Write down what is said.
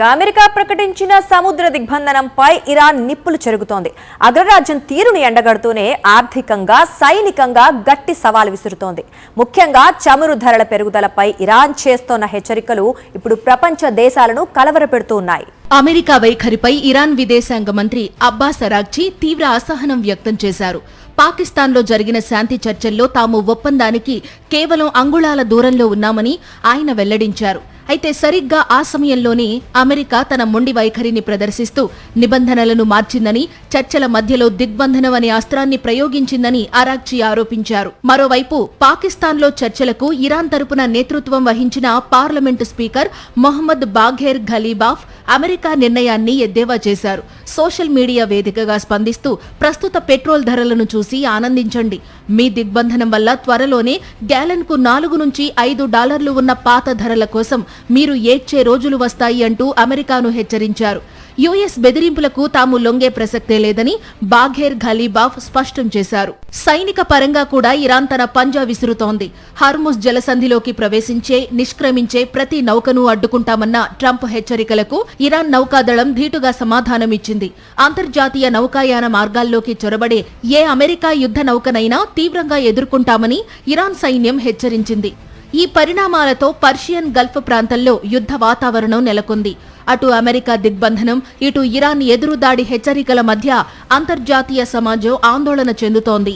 America ప్రకటించిన సముద్ర దిగ్బంధనంపై Iran నిప్పులు చెరుగుతోంది. అగ్రరాజ్యం తీరుని ఎండగడుతూనే ఆర్థికంగా, సైనికంగా గట్టి సవాల్ విసురుతోంది. ముఖ్యంగా చమురు ధరల పెరుగుదలపై ఇరాన్ చేస్తోన్న హెచ్చరికలు ఇప్పుడు ప్రపంచ దేశాలను కలవరపెడుతూ ఉన్నాయి. అమెరికా వైఖరిపై ఇరాన్ విదేశాంగ మంత్రి అబ్బాస్ అరాగ్చి తీవ్ర అసహనం వ్యక్తం చేశారు. పాకిస్తాన్లో జరిగిన శాంతి చర్చల్లో తాము ఒప్పందానికి కేవలం అంగుళాల దూరంలో ఉన్నామని ఆయన వెల్లడించారు. అయితే సరిగ్గా ఆ సమయంలోనే అమెరికా తన మొండి వైఖరిని ప్రదర్శిస్తూ నిబంధనలను మార్చిందని, చర్చల మధ్యలో దిగ్బంధనం అనే అస్త్రాన్ని ప్రయోగించిందని అరాగ్చి ఆరోపించారు. మరోవైపు పాకిస్తాన్లో చర్చలకు ఇరాన్ తరపున నేతృత్వం వహించిన పార్లమెంటు స్పీకర్ మొహమ్మద్ బాఘేర్ ఘలీబాఫ్ అమెరికా నిర్ణయాన్ని ఎద్దేవా చేశారు. సోషల్ మీడియా వేదికగా స్పందిస్తూ ప్రస్తుత పెట్రోల్ ధరలను చూసి ఆనందించండి. మీ దిగ్బంధనం వల్ల త్వరలోనే గ్యాలన్కు $4 నుంచి $5 ఉన్న పాత ధరల కోసం మీరు ఏడ్చే రోజులు వస్తాయి అంటూ అమెరికాను హెచ్చరించారు. యుఎస్ బెదిరింపులకు తాము లొంగే ప్రసక్తే లేదని బాఘేర్ ఘలీబాఫ్ స్పష్టం చేశారు. సైనిక పరంగా కూడా ఇరాన్ తన పంజా విసురుతోంది. హర్ముజ్ జలసంధిలోకి ప్రవేశించే, నిష్క్రమించే ప్రతి నౌకను అడ్డుకుంటామన్న ట్రంప్ హెచ్చరికలకు ఇరాన్ నౌకాదళం ధీటుగా సమాధానమిచ్చింది. అంతర్జాతీయ నౌకాయాన మార్గాల్లోకి చొరబడే ఏ అమెరికా యుద్ధ నౌకనైనా తీవ్రంగా ఎదుర్కొంటామని ఇరాన్ సైన్యం హెచ్చరించింది. ఈ పరిణామాలతో పర్షియన్ గల్ఫ్ ప్రాంతంలో యుద్ధ వాతావరణం నెలకొంది. అటు అమెరికా దిగ్బంధనం, ఇటు ఇరాన్ ఎదురుదాడి హెచ్చరికల మధ్య అంతర్జాతీయ సమాజం ఆందోళన చెందుతోంది.